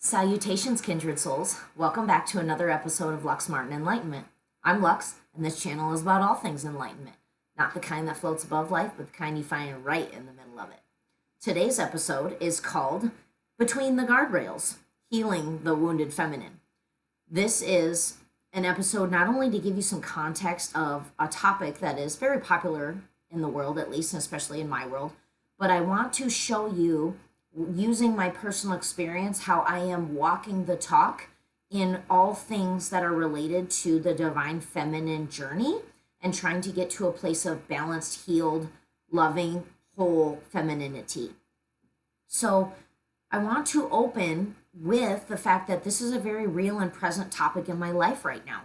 Salutations, kindred souls. Welcome back to another episode of Lux Martin Enlightenment. I'm Lux, and this channel is about all things enlightenment. Not the kind that floats above life, but the kind you find right in the middle of it. Today's episode is called Between the Guardrails, Healing the Wounded Feminine. This is an episode not only to give you some context of a topic that is very popular in the world, at least, and especially in my world, but I want to show you, using my personal experience, how I am walking the talk in all things that are related to the divine feminine journey and trying to get to a place of balanced, healed, loving, whole femininity. So I want to open with the fact that this is a very real and present topic in my life right now.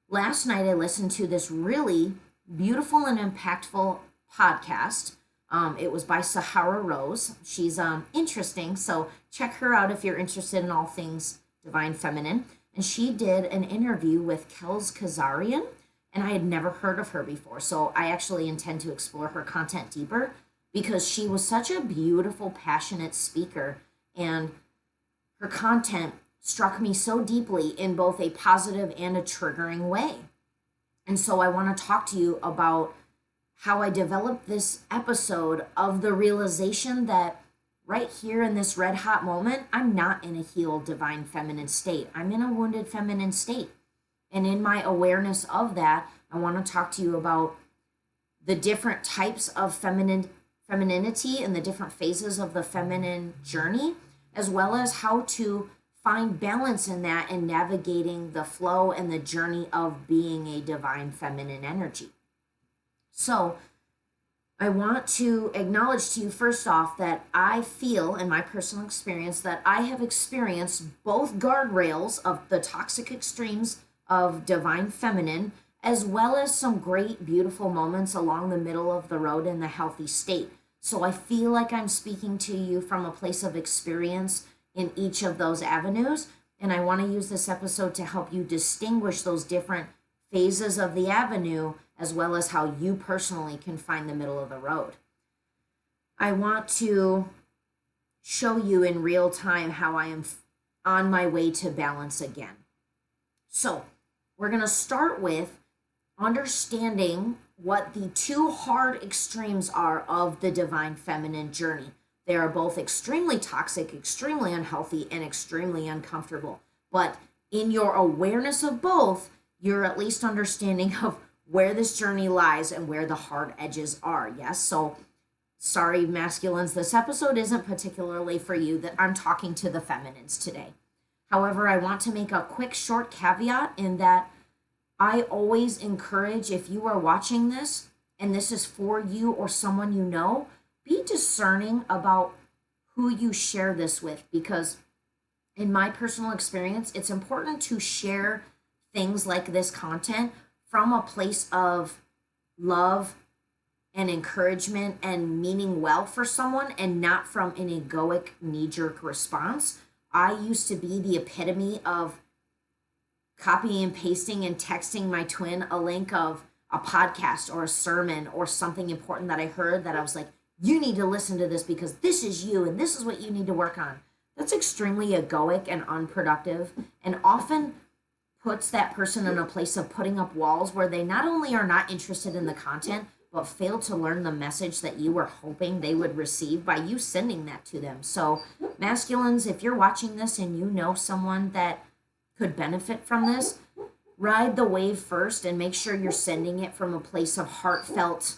Last night I listened to this really beautiful and impactful podcast. It was by Sahara Rose. She's interesting, so check her out if you're interested in all things divine feminine. And she did an interview with Kels Kazarian, and I had never heard of her before, so I actually intend to explore her content deeper because she was such a beautiful, passionate speaker, and her content struck me so deeply in both a positive and a triggering way. And so I want to talk to you about how I developed this episode of the realization that right here in this red hot moment, I'm not in a healed divine feminine state. I'm in a wounded feminine state. And in my awareness of that, I want to talk to you about the different types of femininity and the different phases of the feminine journey, as well as how to find balance in that and navigating the flow and the journey of being a divine feminine energy. So I want to acknowledge to you first off that I feel in my personal experience that I have experienced both guardrails of the toxic extremes of divine feminine, as well as some great, beautiful moments along the middle of the road in the healthy state. So I feel like I'm speaking to you from a place of experience in each of those avenues. And I want to use this episode to help you distinguish those different phases of the avenue, as well as how you personally can find the middle of the road. I want to show you in real time how I am on my way to balance again. So we're going to start with understanding what the two hard extremes are of the divine feminine journey. They are both extremely toxic, extremely unhealthy, and extremely uncomfortable. But in your awareness of both, you're at least understanding of where this journey lies and where the hard edges are. Yes, so sorry, masculines, this episode isn't particularly for you, that I'm talking to the feminines today. However, I want to make a quick short caveat in that I always encourage, if you are watching this and this is for you or someone you know, be discerning about who you share this with, because in my personal experience, it's important to share things like this content from a place of love and encouragement and meaning well for someone, and not from an egoic knee-jerk response. I used to be the epitome of copying and pasting and texting my twin a link of a podcast or a sermon or something important that I heard that I was like, you need to listen to this because this is you and this is what you need to work on. That's extremely egoic and unproductive, and often puts that person in a place of putting up walls where they not only are not interested in the content, but fail to learn the message that you were hoping they would receive by you sending that to them. So masculines, if you're watching this and you know someone that could benefit from this, ride the wave first and make sure you're sending it from a place of heartfelt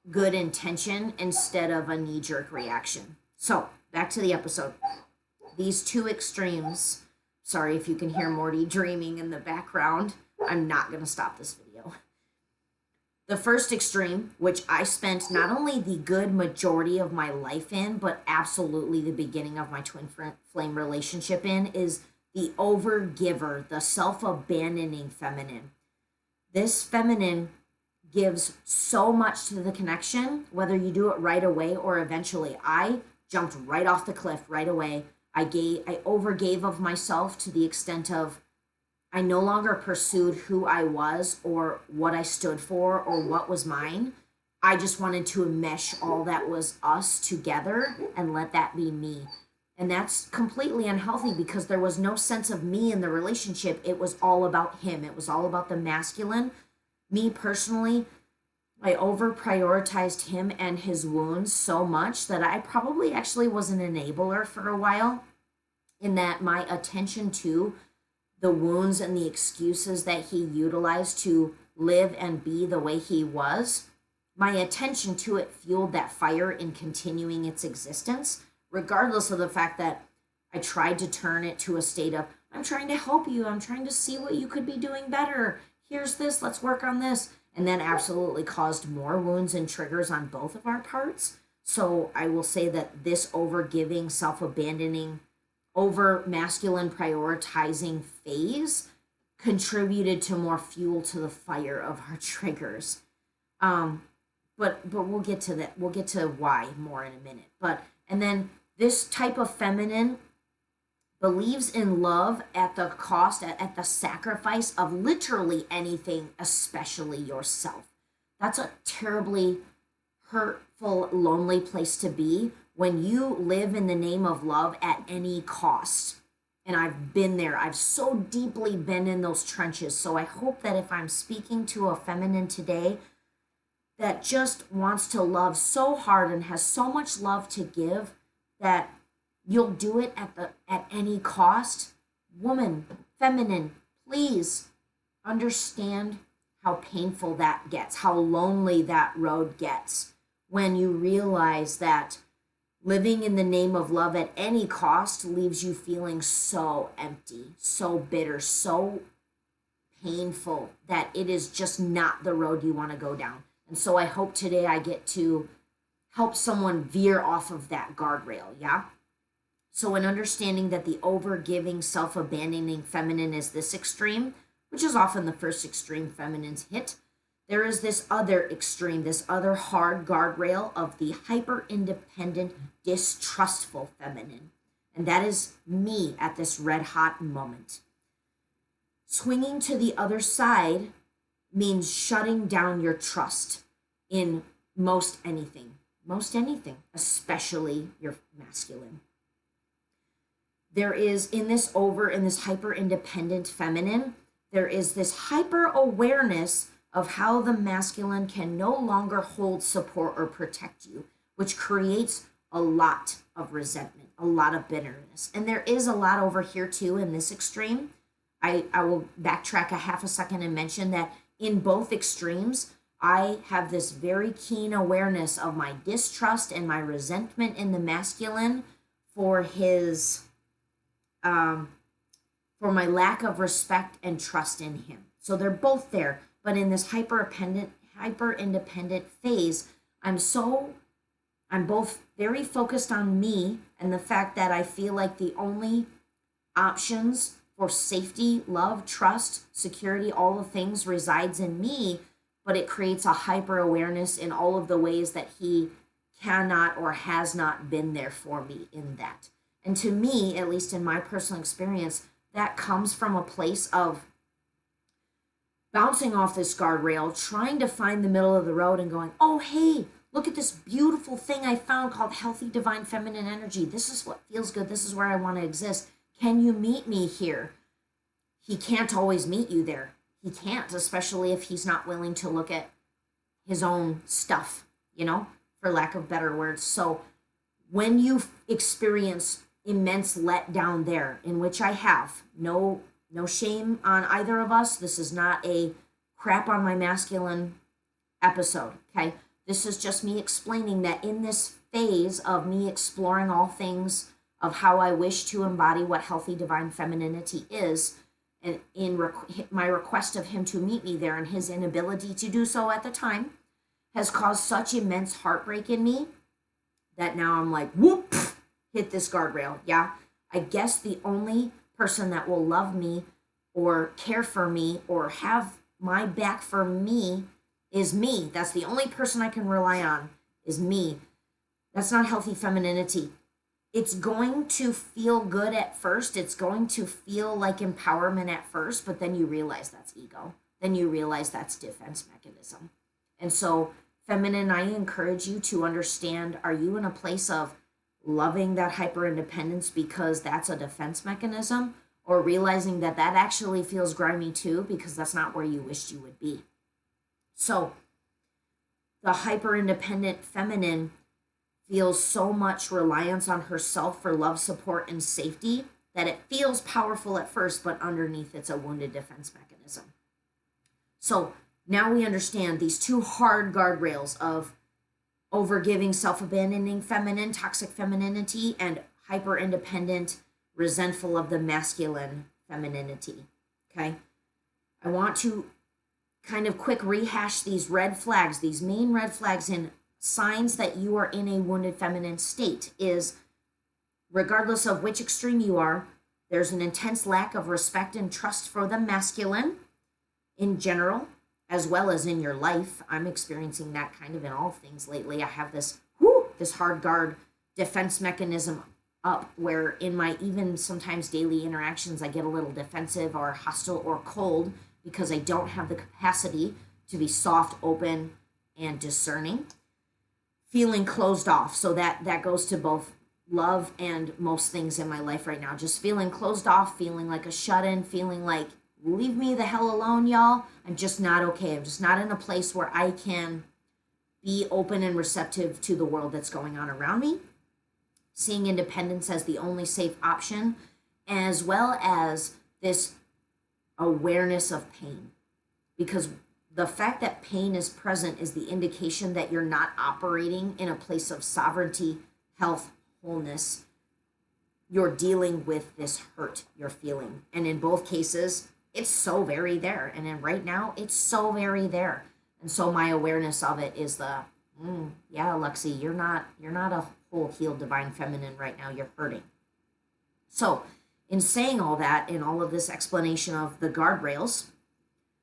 good intention instead of a knee-jerk reaction. So back to the episode. These two extremes. Sorry if you can hear Morty dreaming in the background. I'm not going to stop this video. The first extreme, which I spent not only the good majority of my life in, but absolutely the beginning of my twin flame relationship in, is the overgiver, the self-abandoning feminine. This feminine gives so much to the connection, whether you do it right away or eventually. I jumped right off the cliff right away. I overgave of myself to the extent of I no longer pursued who I was or what I stood for or what was mine. I just wanted to mesh all that was us together and let that be me. And that's completely unhealthy because there was no sense of me in the relationship. It was all about him. It was all about the masculine. Me personally, I over prioritized him and his wounds so much that I probably actually was an enabler for a while, in that my attention to the wounds and the excuses that he utilized to live and be the way he was, my attention to it fueled that fire in continuing its existence, regardless of the fact that I tried to turn it to a state of, I'm trying to help you, I'm trying to see what you could be doing better. Here's this, let's work on this. And then absolutely caused more wounds and triggers on both of our parts. So I will say that this overgiving, self abandoning, over masculine prioritizing phase contributed to more fuel to the fire of our triggers. But we'll get to that. We'll get to why more in a minute. And then this type of feminine believes in love at the cost, at the sacrifice of literally anything, especially yourself. That's a terribly hurtful, lonely place to be when you live in the name of love at any cost. And I've been there. I've so deeply been in those trenches. So I hope that if I'm speaking to a feminine today that just wants to love so hard and has so much love to give, that you'll do it at any cost. Woman, feminine, please understand how painful that gets, how lonely that road gets when you realize that living in the name of love at any cost leaves you feeling so empty, so bitter, so painful that it is just not the road you want to go down. And so I hope today I get to help someone veer off of that guardrail, yeah? So in understanding that the overgiving, self-abandoning feminine is this extreme, which is often the first extreme feminines hit, there is this other extreme, this other hard guardrail of the hyper-independent, distrustful feminine. And that is me at this red-hot moment. Swinging to the other side means shutting down your trust in most anything, especially your masculine. There is in this hyper-independent feminine, there is this hyper-awareness of how the masculine can no longer hold, support, or protect you, which creates a lot of resentment, a lot of bitterness. And there is a lot over here too in this extreme. I will backtrack a half a second and mention that in both extremes, I have this very keen awareness of my distrust and my resentment in the masculine for his, for my lack of respect and trust in him. So they're both there. But in this hyper-independent phase, I'm both very focused on me and the fact that I feel like the only options for safety, love, trust, security, all the things resides in me, but it creates a hyper-awareness in all of the ways that he cannot or has not been there for me in that. And to me, at least in my personal experience, that comes from a place of bouncing off this guardrail, trying to find the middle of the road and going, oh, hey, look at this beautiful thing I found called healthy divine feminine energy. This is what feels good. This is where I want to exist. Can you meet me here? He can't always meet you there. He can't, especially if he's not willing to look at his own stuff, for lack of better words. So when you experience immense letdown there, in which I have, no shame on either of us. This is not a crap on my masculine episode, okay? This is just me explaining that in this phase of me exploring all things of how I wish to embody what healthy divine femininity is, and my request of him to meet me there and his inability to do so at the time has caused such immense heartbreak in me that now I'm like, whoop, hit this guardrail, yeah? I guess the only person that will love me or care for me or have my back for me is me. That's the only person I can rely on is me. That's not healthy femininity. It's going to feel good at first. It's going to feel like empowerment at first, but then you realize that's ego. Then you realize that's defense mechanism. And so, feminine, I encourage you to understand, are you in a place of loving that hyper independence because that's a defense mechanism, or realizing that that actually feels grimy too because that's not where you wished you would be. So the hyper independent feminine feels so much reliance on herself for love, support, and safety that it feels powerful at first, but underneath it's a wounded defense mechanism. So now we understand these two hard guardrails of overgiving, self-abandoning feminine, toxic femininity, and hyper-independent, resentful of the masculine femininity. Okay? I want to kind of quick rehash these red flags, these main red flags and signs that you are in a wounded feminine state is, regardless of which extreme you are, there's an intense lack of respect and trust for the masculine in general, as well as in your life. I'm experiencing that kind of in all things lately. I have this hard guard defense mechanism up where in my even sometimes daily interactions, I get a little defensive or hostile or cold because I don't have the capacity to be soft, open, and discerning. Feeling closed off. So that goes to both love and most things in my life right now. Just feeling closed off, feeling like a shut-in, feeling like, leave me the hell alone, y'all. I'm just not okay. I'm just not in a place where I can be open and receptive to the world that's going on around me. Seeing independence as the only safe option, as well as this awareness of pain. Because the fact that pain is present is the indication that you're not operating in a place of sovereignty, health, wholeness. You're dealing with this hurt you're feeling. And in both cases, it's so very there. And then right now, it's so very there. And so my awareness of it is yeah, Lexi, you're not a whole healed divine feminine right now. You're hurting. So in saying all that, in all of this explanation of the guardrails,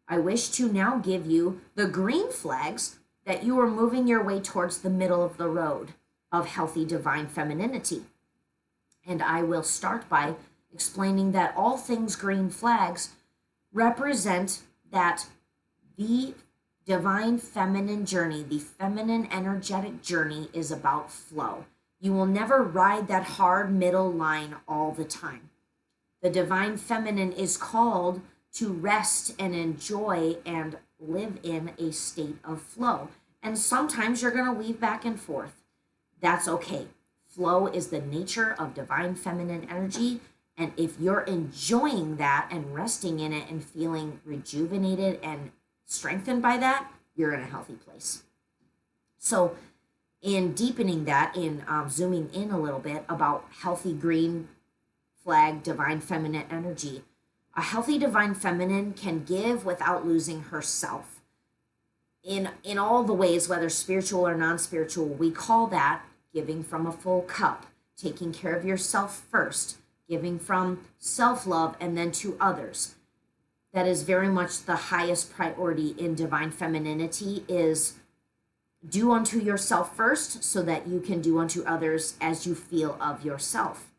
I wish to now give you the green flags that you are moving your way towards the middle of the road of healthy divine femininity. And I will start by explaining that all things green flags represent that the divine feminine journey, the feminine energetic journey, is about flow. You will never ride that hard middle line all the time. The divine feminine is called to rest and enjoy and live in a state of flow. And sometimes you're going to weave back and forth. That's okay. Flow is the nature of divine feminine energy. And if you're enjoying that and resting in it and feeling rejuvenated and strengthened by that, you're in a healthy place. So in deepening that, in zooming in a little bit about healthy green flag divine feminine energy, a healthy divine feminine can give without losing herself. In all the ways, whether spiritual or non-spiritual, we call that giving from a full cup, taking care of yourself first, giving from self-love and then to others. That is very much the highest priority in divine femininity, is do unto yourself first so that you can do unto others as you feel of yourself.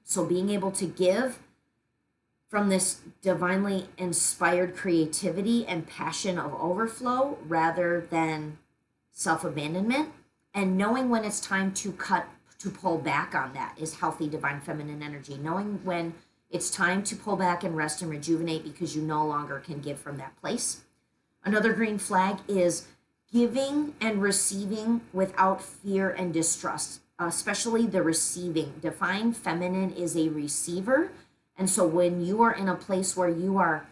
So being able to give from this divinely inspired creativity and passion of overflow rather than self-abandonment, and knowing when it's time to pull back on that is healthy divine feminine energy. Knowing when it's time to pull back and rest and rejuvenate because you no longer can give from that place. Another green flag is giving and receiving without fear and distrust, especially the receiving. Divine feminine is a receiver. And so when you are in a place where you are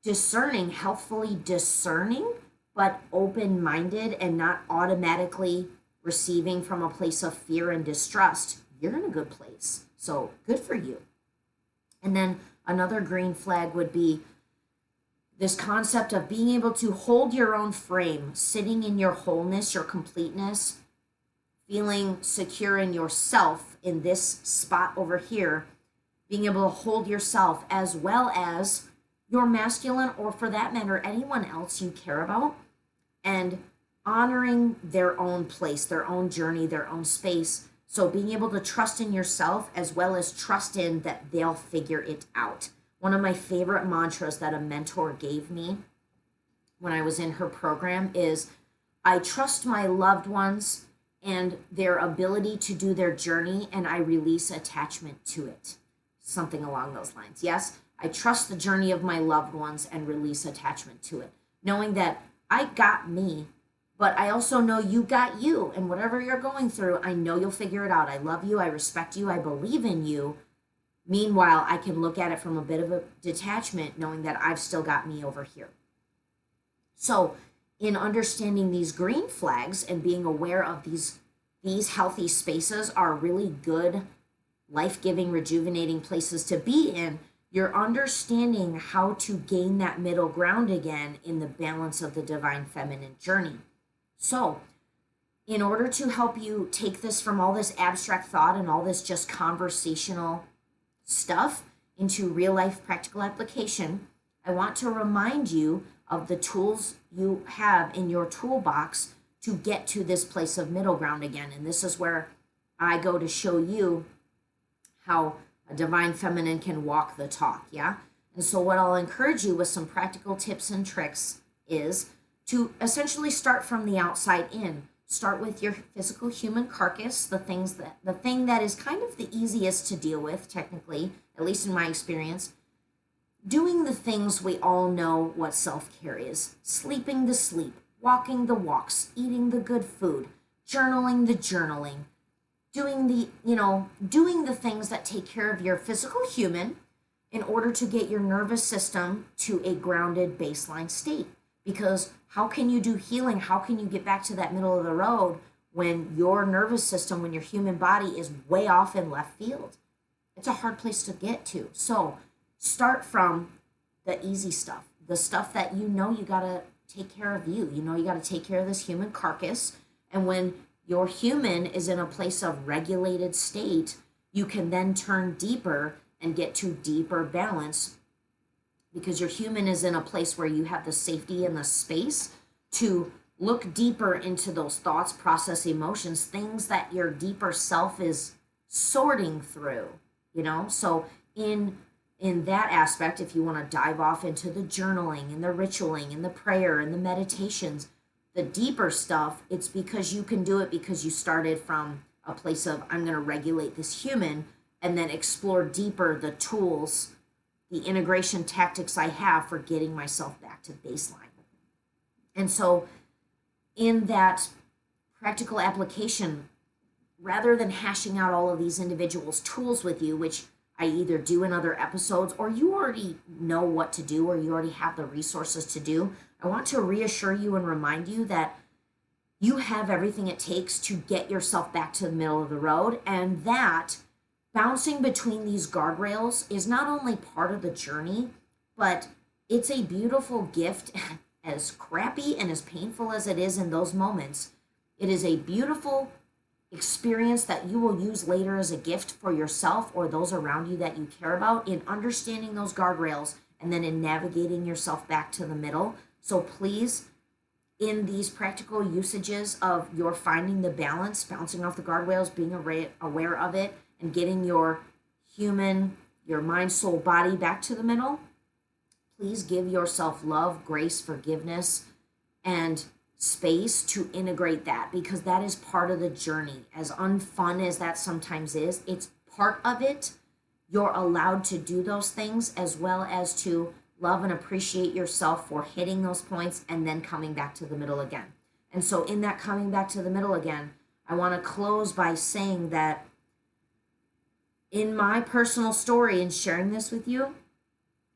discerning, healthfully discerning, but open-minded and not automatically receiving from a place of fear and distrust, you're in a good place. So good for you. And then another green flag would be this concept of being able to hold your own frame, sitting in your wholeness, your completeness, feeling secure in yourself in this spot over here, being able to hold yourself as well as your masculine, or for that matter, anyone else you care about, and honoring their own place, their own journey, their own space. So being able to trust in yourself as well as trust in that they'll figure it out. One of my favorite mantras that a mentor gave me when I was in her program is, I trust my loved ones and their ability to do their journey, and I release attachment to it. Something along those lines. Yes, I trust the journey of my loved ones and release attachment to it, knowing that I got me, but I also know you got you, and whatever you're going through, I know you'll figure it out. I love you, I respect you, I believe in you. Meanwhile, I can look at it from a bit of a detachment, knowing that I've still got me over here. So, in understanding these green flags and being aware of these healthy spaces are really good, life-giving, rejuvenating places to be in, you're understanding how to gain that middle ground again in the balance of the divine feminine journey. So, in order to help you take this from all this abstract thought and all this just conversational stuff into real life practical application, I want to remind you of the tools you have in your toolbox to get to this place of middle ground again. And this is where I go to show you how a divine feminine can walk the talk, yeah? And so what I'll encourage you with some practical tips and tricks is to essentially start from the outside in. Start with your physical human carcass, the thing that is kind of the easiest to deal with, technically, at least in my experience. Doing the things we all know what self-care is. Sleeping the sleep, walking the walks, eating the good food, journaling the journaling, doing the things that take care of your physical human in order to get your nervous system to a grounded baseline state. Because how can you do healing? How can you get back to that middle of the road when your nervous system, when your human body is way off in left field? It's a hard place to get to. So start from the easy stuff, the stuff that you know you gotta take care of you. You know you gotta take care of this human carcass. And when your human is in a place of regulated state, you can then turn deeper and get to deeper balance, because your human is in a place where you have the safety and the space to look deeper into those thoughts, process emotions, things that your deeper self is sorting through, So in that aspect, if you want to dive off into the journaling and the ritualing and the prayer and the meditations, the deeper stuff, it's because you can do it because you started from a place of, I'm going to regulate this human, and then explore deeper the tools, the integration tactics I have for getting myself back to baseline. And so in that practical application, rather than hashing out all of these individuals' tools with you, which I either do in other episodes, or you already know what to do, or you already have the resources to do, I want to reassure you and remind you that you have everything it takes to get yourself back to the middle of the road, and that bouncing between these guardrails is not only part of the journey, but it's a beautiful gift. As crappy and as painful as it is in those moments, it is a beautiful experience that you will use later as a gift for yourself or those around you that you care about, in understanding those guardrails and then in navigating yourself back to the middle. So please, in these practical usages of your finding the balance, bouncing off the guardrails, being aware of it, and getting your human, your mind, soul, body back to the middle, please give yourself love, grace, forgiveness, and space to integrate that, because that is part of the journey. As unfun as that sometimes is, it's part of it. You're allowed to do those things, as well as to love and appreciate yourself for hitting those points and then coming back to the middle again. And so in that coming back to the middle again, I want to close by saying that in my personal story and sharing this with you,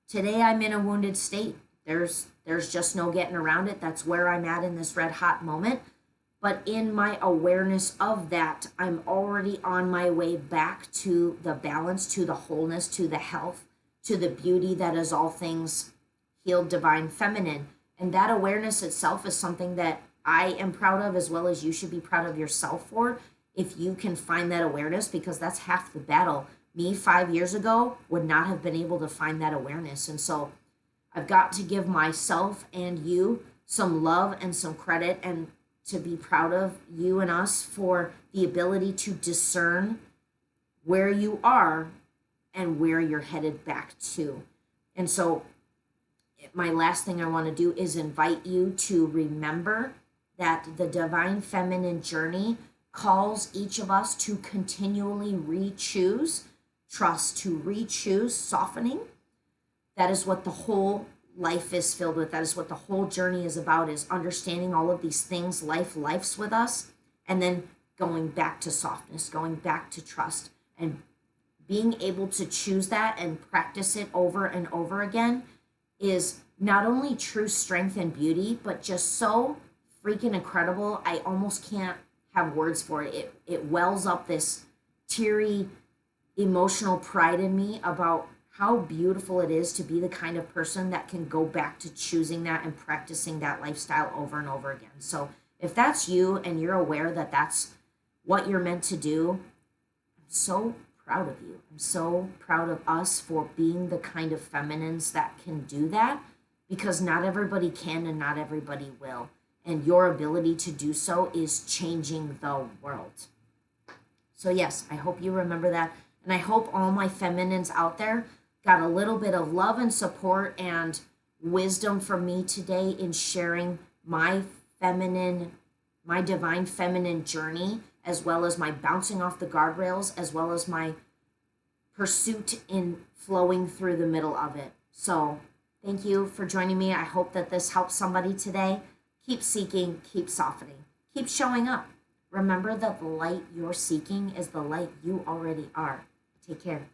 today I'm in a wounded state. There's just no getting around it. That's where I'm at in this red hot moment. But in my awareness of that, I'm already on my way back to the balance, to the wholeness, to the health, to the beauty that is all things healed, divine, feminine. And that awareness itself is something that I am proud of, as well as you should be proud of yourself for, if you can find that awareness, because that's half the battle. Me 5 years ago would not have been able to find that awareness. And so I've got to give myself and you some love and some credit, and to be proud of you and us for the ability to discern where you are and where you're headed back to. And so my last thing I want to do is invite you to remember that the divine feminine journey calls each of us to continually re-choose trust, to re-choose softening. That is what the whole life is filled with. That is what the whole journey is about, is understanding all of these things life's with us, and then going back to softness, going back to trust, and being able to choose that and practice it over and over again is not only true strength and beauty, but just so freaking incredible. I almost can't have words for it. It wells up this teary emotional pride in me about how beautiful it is to be the kind of person that can go back to choosing that and practicing that lifestyle over and over again. So if that's you and you're aware that that's what you're meant to do, I'm so proud of you. I'm so proud of us for being the kind of feminines that can do that, because not everybody can and not everybody will. And your ability to do so is changing the world. So yes, I hope you remember that. And I hope all my feminines out there got a little bit of love and support and wisdom from me today in sharing my divine feminine journey, as well as my bouncing off the guardrails, as well as my pursuit in flowing through the middle of it. So thank you for joining me. I hope that this helps somebody today. Keep seeking, keep softening, keep showing up. Remember that the light you're seeking is the light you already are. Take care.